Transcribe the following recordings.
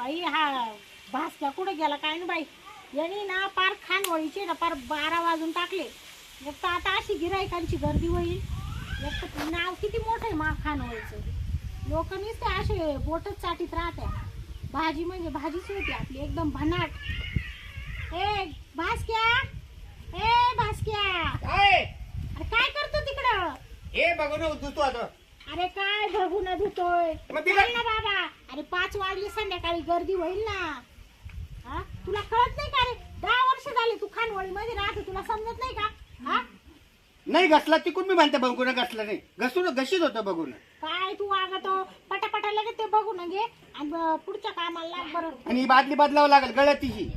बाई हा भासक्या कुठे गेला काय ना बाई. यांनी ना पार खानवळीचे ना पार 12 वाजून टाकले. एक तर आता अशी गिरायकांची गर्दी होईल. एक तर नाव किती मोठं आहे मा खानवळीचं. लोक नुसते असे बोटच चाटीत राहत्या. भाजी म्हणजे भाजीच होती आपली एकदम भन्नाट. ए भास्क्या, ए भास्क्या, अरे काय करतो तिकडं? हे बघून धुतो आता. अरे काय बघून धुतोय मग तिला- ना बाबा. अरे 5 वाजले संध्याकाळी गर्दी होईल ना. हा तुला कळत नाही का रे? 10 वर्ष झाले तू खानवळी मध्ये राहते, तुला समजत नाही का? हा नाही घसला तिकून मी म्हणते बघून घसला नाही घसून घशीत होतं बघून. काय तू वागतो पटापटा लगेच ते बघून घे आणि पुढच्या कामाला लाग बरं. आणि ही बादली बदलावं लागेल गळतीची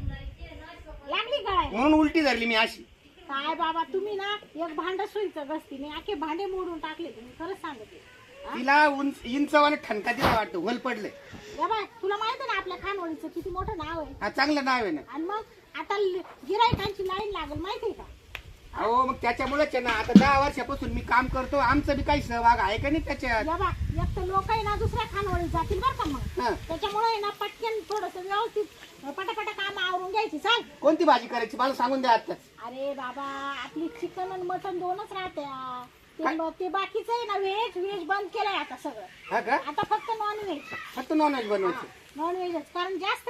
लागली काय? म्हणून उलटी धरली मी अशी. काय बाबा तुम्ही ना एक भांड सुईचं गसती नाही आखे भांडे मोडून टाकले तुम्ही, खरंच सांगते. तिला इंचवाने ठणका दिला वाटतं होल पडले. या बाय तुला माहित आहे ना आपल्या खानवळीचं किती मोठं नाव आहे. हा चांगलं नाव आहे ना. आणि मग आता गिरायकांची लाईन लागल माहितीये का? अहो मग त्याच्यामुळेच आहे ना. आता 10 वर्षापासून मी काम करतो, आमचं बी काही सहभाग आहे का नाही त्याच्यात. या बा एक तर लोक आहे ना दुसऱ्या खानवळीत जातील बरं का मग. हा. त्याच्यामुळे आहे ना पटकन थोडस व्यवस्थित पटापटा काम आवरून घ्यायची. सांग कोणती भाजी करायची मला सांगून द्या आत्ताच. अरे बाबा आपली चिकन आणि मटन 2च राहत्या. काय? ते बाकीचं आहे ना व्हेज बंद केलंय आता सगळं. हा का? आता फक्त नॉनव्हेज. फक्त नॉनव्हेज बनवायचं. नॉनव्हेजच कारण जास्त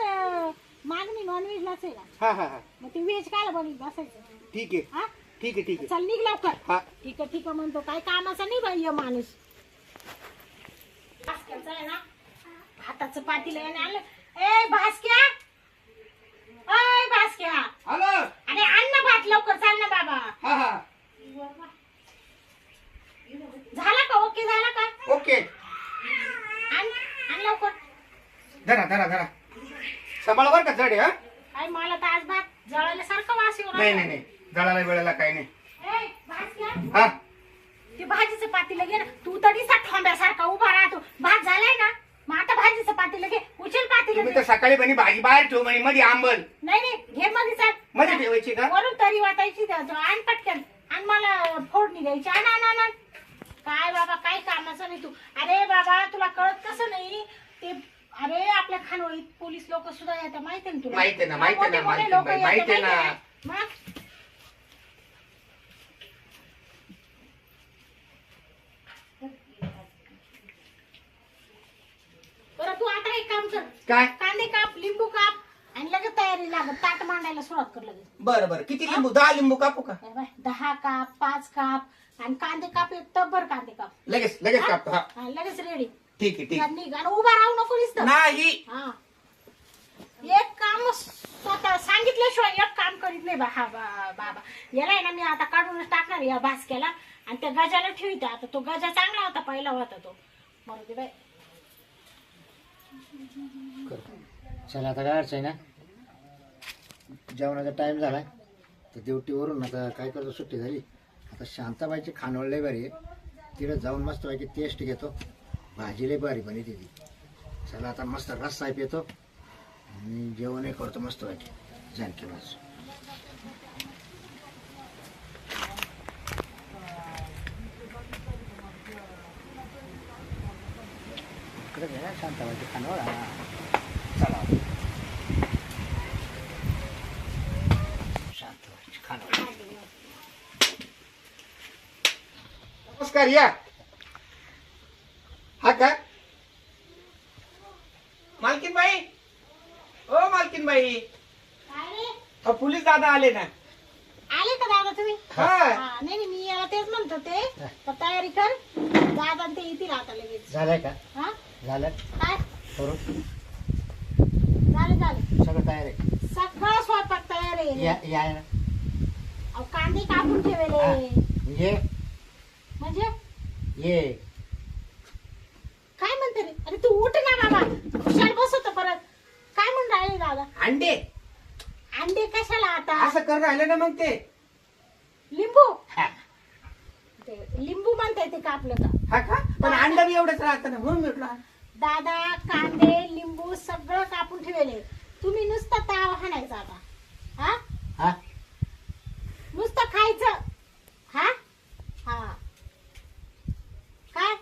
मागणी नॉनव्हेजलाच आहे ना. हा हा हा मग ते व्हेज कायला बनवून बसायचं. ठीक आहे हा ठीक आहे ठीक आहे. चल निघ लवकर. हा ठीक आहे म्हणतो काय कामाचा नाही बाई माणूस. भास्क्याचं आहे ना हाताचं पातीला याने आलं. ए भास्क्या, अय भास्क्या, हॅलो. अरे आण ना भात लवकर. चाल ना बाबा. हा हा झाला का? ओके झाला का? ओके. आण लवकर. धरा धरा धरा सांभाळा बरं का जड आहे. हा काय मला तर आज भात जळायला सारखं वास येऊ नाही नाही नाही जळाला वेळेला काही नाही. ए भास्क्या, हा ते भाजीचं पातीला घे ना. तू तरी ठोंब्यासारखा उभा राहतो. भात झालाय ना मग आता भाजीचं पातीला घे. उचल पातीला. तुम्ही तर सकाळी म्हणे भाजी बाहेर ठेवू म्हणे मध्ये आंबल नाही घे मध्ये. चाल मध्ये ठेवायची का? वरून तरी वाटायची. आण पटकन आणि मला फोडणी द्यायची. आण. काय बाबा काय कामाचं नाही तू. अरे बाबा तुला कळत कसं नाही ते. अरे आपल्या खानवळीत पोलीस लोक सुद्धा येतात माहिती ना तुला. माहिती आहे ना, माहिती आहे ना, मोठे-मोठे माहिती लोकं आहे, येतात, माहिती आहे ना. मग बरं तू आता एक काम कर. काय? कांदे काप, लिंबू काप आणि लगेच तयारी लागत. ताट मांडायला सुरुवात कर लगेच. बरं बरं किती लिंबू? 10 लिंबू कापू का? 10 काप, 5 काप आणि कांदे काप. एक टब्बर कांदे काप. लगेच लगेच कापतो. हा हा, लगेच रेडी. ठीक आहे ठीक आहे. निघ आणि उभा राहू नको दिसत. नाही हा एक काम स्वतः सांगितल्याशिवाय एक काम करीत नाही. बाबा याला आहे ना मी आता काढूनच टाकणार या भास्क्याला आणि त्या गजाला ठेवते. आता तो गजा चांगला होता पहिला होता तो. मरू दे बाई. चला आता काय अडचण ना. जेवणाचा टाइम झालाय तर ड्युटीवरून आता काय करतो सुट्टी झाली. आता शांताबाईची खानवळ लय भारी आहे. तिकडे जाऊन मस्त पैकी टेस्ट घेतो. भाजी लय भारी बनी ती. चला आता मस्त रस्सा पितो आणि जेवणही करतो मस्त पैकी जानकी मास. इकडे घ्या शांताबाईची खानवळ. चला शांताबाईची खानवळ. नमस्कार या. हा का मालकीन बाई? ओ मालकीन बाई काय रे? पोलीस दादा आले ना. आले का दादा तुम्ही? हा हा, नाही मी याला तेच म्हणत होते. तर तयारी कर. दादा आणि ते येतील आता लगेच. झालंय का? हा झालं काय करून झालं सगळं तयार आहे. सगळं स्वयंपाक तयार आहे. या ना. अहो, कांदे कापून ठेवले. ये म्हणजे ये काय म्हणते रे? अरे तू उठ ना बाबा. खुशाल बसवतो परत. काय म्हणून राहिले दादा? अंडे अंडे कशाला आता? असं कर राहिलं ना मग ते. लिंबू हा. ते लिंबू म्हणताय ते कापलं का? हा का? पण अंडा बी एवढंच राहतं ना म्हणून म्हटलं. दादा कांदे लिंबू सगळं कापून ठेवले. तुम्ही नुसतं ताव हाणायचा आता. हा हा नुसतं खायचं. हा हा काय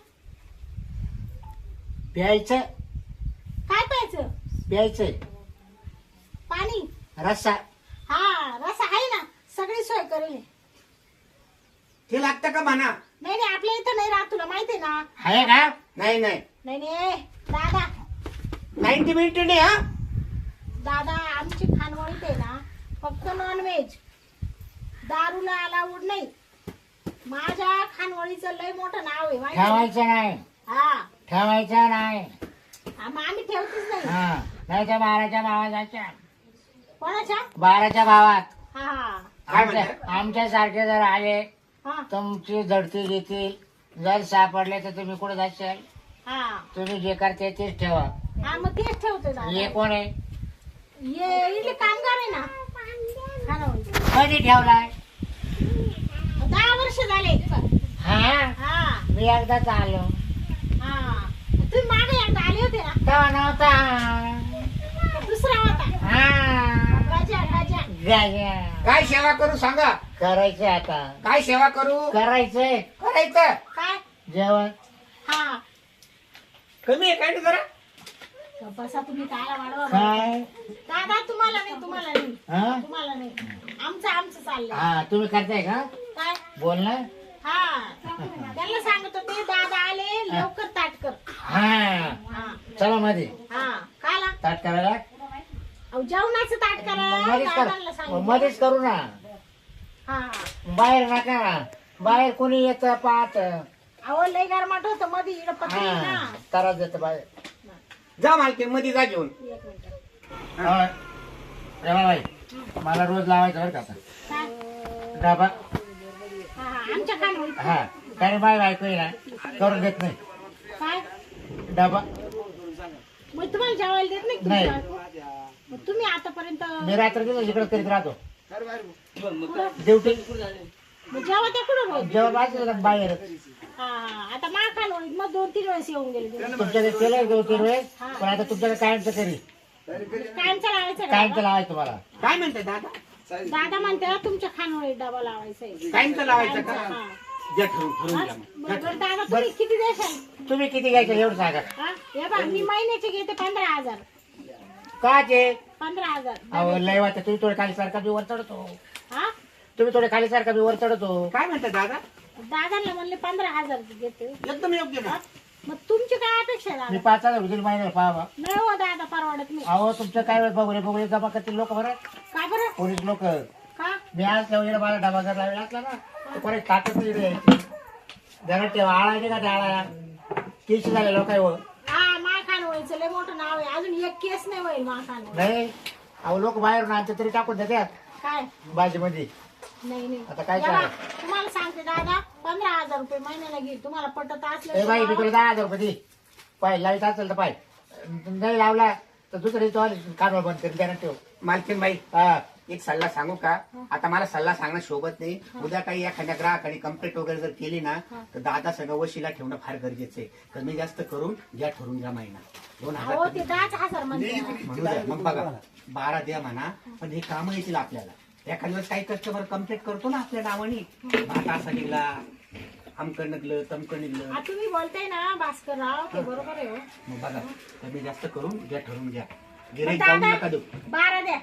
प्यायचं काय प्यायचं? प्यायचंय पाणी रस्सा हा रसा आहे ना, सगळी सोय करेल. ते लागतं का म्हणा? नाही नाही, आपल्या इथं नाही राहत, तुला माहितीये ना. आहे का? नाही नाही, नाही नाही दादा, 90 मिनिट नाही हा. दादा आमची खानवळीत आहे ना फक्त नॉनव्हेज, दारूला अलाउड नाही. माझ्या खानवळीचं लय मोठं नाव आहे माहिती आहे? ठेवायचं नाही, हा ठेवायचं नाही. मग आम्ही ठेवतच नाही. हा नाही तर 12च्या भावात जायच्या. कोणाच्या? 12च्या भावात. हा हा काय म्हणतात? आमच्या सारखे जर आले हा तुमची झडती घेतील. जर सापडले तर तुम्ही कुठे जाशाल? हा तुम्ही जे करते तेच ठेवा. हा मग तेच ठेवतो हे दादा. कोण आहे? ये इथले कामगार आहे ना खानवळीचे. कधी ठेवलाय? 10 वर्ष झाले. हा हा मी एकदाच आलो हा तुम्ही मागे एकदा आले होते ना, तेव्हा नव्हता. तो दुसरा होता. हा राजा राजा. गाया. काय सेवा करू सांगा? करायचंय आता. काय सेवा करू? करायचंय करायचं. काय? जेवण. हा कमी आहे काय ना जरा? बसा तुम्ही, कायला वाढवा काय? दादा. तुम्हाला नाही, तुम्हाला नाही, हा तुम्हाला नाही. आमचं चाललंय. हा तुम्ही करताय का? काय? बोल ना. हा त्यांना सांगत होते दादा आले लवकर ताट कर. हा हा चला मध्ये हा काला ताट करायला. अहो जेवणाचं ताट करा मध्येच दादांना कर, सांगितलं. मध्येच करू ना. हा बाहेर नका. बाहेर कोणी येत पाहत. अहो लय गरमाट होतं मध्ये इकडं पत्री हा ना. त्रास देत बाहेर. जा मालकी मध्ये जा घेऊन. एक मिनिट. हा. रमाबाई मला रोज लावायचं बरं का आता काय? डबा. हा हा आमच्या खानवळीत. हा कारण बाय बायको आहे ना करून देत नाही काय? डबा. मग तुम्हाला जेवायला देत नाही का नाही. तुमची बायको? मग तुम्ही आतापर्यंत मी रात्री दिवस इकडे करीत राहतो कुठं? ड्युटी. मग जेव्हा त्या कुठं रोज? जेव्हा वाजलं बाहेर हा हा आता मा खानवळीत मग 2-3 वेळेस येऊन गेले. तुमच्याकडे केलं 2-3 वेळेस पण आता तुमच्याकडे कायमचं करी. कायमचा लावायचा का कायमचं डबा? लावायचं तुम्हाला. काय म्हणतात दादा? दादा म्हणते तुमच्या खानवळीत डबा लावायचा आहे. कायमचं लावायचं का? हा. घ्या ठरवून घ्या मग. बरं दादा तुम्ही किती देशाल? तुम्ही किती घ्यायचं एवढं सांगा. हा? हे बघ मी महिन्याचे घेते 15,000. काचे 15,000. अहो लय वाटतं. तुम्ही थोडे खाली सारखा बी वर चढतो. हा तुम्ही थोडे खाली सारखा बी वर चढतो. काय म्हणतात दादा? दादांना म्हणले 15,000 घेते. एकदम योग्य ना. मग तुमची काय अपेक्षा आहे मी दादा? 5,000 रुपये महिन्याला पाहावा. नाही हो दादा परवडत नाही. अहो तुमचं काय बघून बघून जमा करतील लोक बरं. का बरं? पोलीस लोक. का? मी आज तेवढ्या मला डबा जर लावला असला ना तर कोणी टाकत नाही रे. जरा तेव्हा आळा नाही का त्या आळा केस झाले लोक हा मा खानवळीचं लय मोठं नाव आहे. अजून एक केस नाही होईल मा खानवळी. नाही. अहो लोक बाहेरून आणते तरी टाकून देतात काय? भाजीमध्ये. नाही नाही. आता काय या बा, चाललं? तुम्हाला सांगते दादा 15,000 रुपये महिन्याला घेईल. तुम्हाला पटत ए बाई मी असलं तुला 10,000 रुपये दे. पाय लाईट असेल तर पाय. नाही लावला तर दुसरी तो कानवळ बंद करून त्यानं ठेव. मालकीन बाई हा एक सल्ला सांगू का? आता मला सल्ला सांगणं शोभत नाही. उद्या काही एखाद्या ग्राहकाने कंप्लेंट वगैरे जर केली ना तर दादा सगळं वशिला ठेवणं फार गरजेचं आहे. कमी जास्त करून घ्या ठरवून घ्या महिना 2,000 हो कमी. ते 10,000 म्हणते. म्हणू द्या. मग बघा 12 द्या म्हणा पण हे काम येतील आपल्याला. एखाद्या वेळेस काही कस्टमर कंप्लेंट करतो ना आपल्या नावाने भात असा निघला आमकं निघलं तमकं निघलं. आ, तुम्ही बोलताय ना भास्कर राव ते बरोबर आहे हो. मग बघा कमी जास्त करून घ्या ठरवून घ्या. पण गिऱ्हाईक जाऊन दादा नका देऊ. 12 द्या.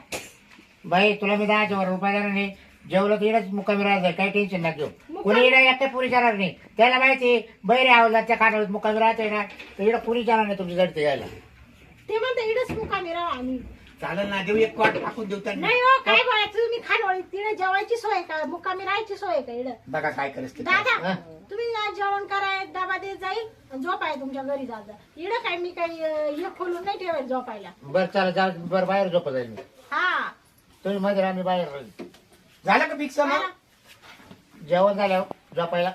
बाई तुला मी 10,000 रुपये देणार नाही. जेवलं तर इडच मुक्कामी राहायचं. काही टेन्शन ना घेऊ. मुक्कामी? कुणी इडं एकटे पुरी जाणार नाही. त्याला माहिती बैरे आवडला त्या कानावर मुक्कामी राहतोय ना तर इडं कुणी जाणार नाही तुमची जडते घ्यायला. ते म्हणते इडच मुकामी राव आम्ही. चालेल ना देऊ एक क्वाट टाकून देऊ त्यांना. नाही हो काय बोलायचं तुम्ही खानवळी तिकडे जेवायची सोय का मुक्कामी राहायची सोय का इकडे? बघा काय करायचं ते. दादा हा. तुम्ही ना जेवण कराय डबा देत जाईल आणि झोपाय तुमच्या घरी दादा. इकडे काय मी काही हे खोलून नाही ठेवायला झोपायला. बरं चला जाऊ बरं बाहेर झोपत जाईल मी. हा तुम्ही मध्ये राहा मी बाहेर राहील. झालं का फिक्स मग? जेवण झाल्यावर झोपायला.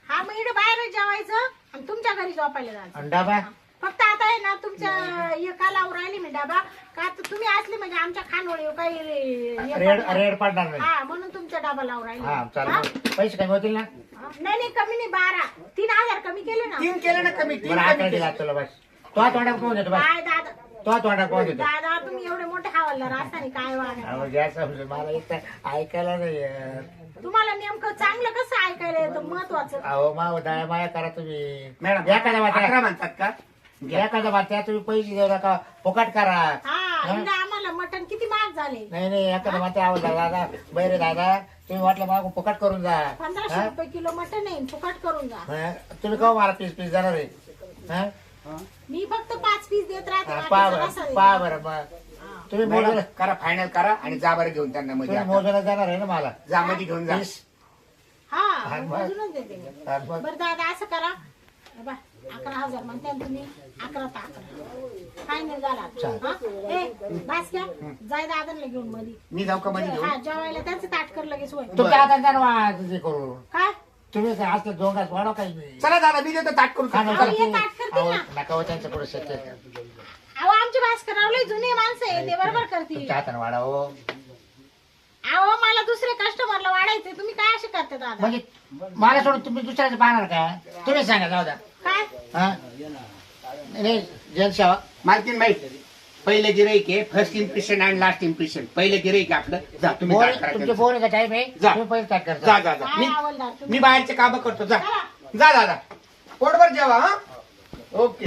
हा मग इकडे बाहेर जेवायचं आणि तुमच्या घरी झोपायला जायचं. आणि डबा फक्त आता आहे ना तुमच्या एका लावून राहिली मी डबा का तर तुम्ही असले म्हणजे आमच्या खानवळी काही हे रेड पडणार. रेड पडणार नाही. हा म्हणून तुमचा डबा लावून राहिली. हा हा? चालेल. पैसे कमी होतील ना. नाही नाही कमी नाही 12 3,000 कमी केले ना. 3 केलं ना कमी 3 बरं कमी आकडे केलं. दिला तुला बस. तो तोंडा पाहून देतो बस. काय दादा तो तोंडा पाहून देतो. दादा तुम्ही एवढे मोठे हवालदार असताना काय वागा. अहो, गॅस समजून मला इथं ऐकायला नाही येत. तुम्हाला नेमकं चांगलं कसं ऐकायला येतं महत्वाचं. अहो माव दया माया करा तुम्ही. मॅडम एखाद्या वाटा 11 म्हणतात का? घ्या. एखादा भात्या तुम्ही पैसे देऊ नका फुकट करा हा इंदा आम्हाला मटण किती महाग झाले. नाही एखादा भात्या आवडला दादा बैरे दादा तुम्ही वाटलं मागून फुकट करून जा 1500 रुपये किलो मटण आहे फुकट करून जा. हा? तुम्ही का मला पीस जाणार आहे हा? मी फक्त 5 पीस देत राहते हा, बाकीचं रस्सा देते. पहा बरं मग तुम्ही मॅडम, मोजून करा फायनल करा आणि जा बरं घेऊन त्यांना मध्ये तुम्ही आता. मोजून जाणार आहे ना मला जा मध्ये घेऊन जा. पीस हा हा, मग बरं. मोजूनच देते मी. हा, मग. बरं दादा असं करा हे बघ, 11,000 म्हणते ना तुम्ही 11 तर 11 फायनल झाला. चालेल. हा? ए बास घ्या जाय दादाला घेऊन मध्ये. मी जाऊ का मध्ये घेऊन हा जेवायला त्यांचं ताट कर लगेच होय. तुमच्या हातात द्या ना तुझे करू काय तुम्ही काय असलं दोघात वाढव काही चला दादा मी देतो ताट करून खाणं अहो, चला. हे ताट करतील ना. नका हो त्यांच्या पुढे शक्य अहो आमची भास्कररावले जुने माणसं आहे ते बरोबर करतील. तुमच्या हाताने वाढाव अहो मला दुसरे कस्टमरला वाढायचे तुम्ही काय असे करते दादा. म्हणजे मला सोडून तुम्ही दुसऱ्याचं पाहणार का तुम्ही सांगा जाऊ द्या काय हा नाही जनसेवा मालकीन बाई पहिले गिराईक आहे first impression and last impression पहिले गिराईक आहे आपलं. जा तुम्ही ताट करा तुमचे त्यांचं. फोन टाईम आहे जा. तुम्ही पैसे टाक जा करता जा जा काय मी आवडणार तुम्ही. मी बाहेरचे काम करतो जा जा दादा पोटभर जेवा हा ओके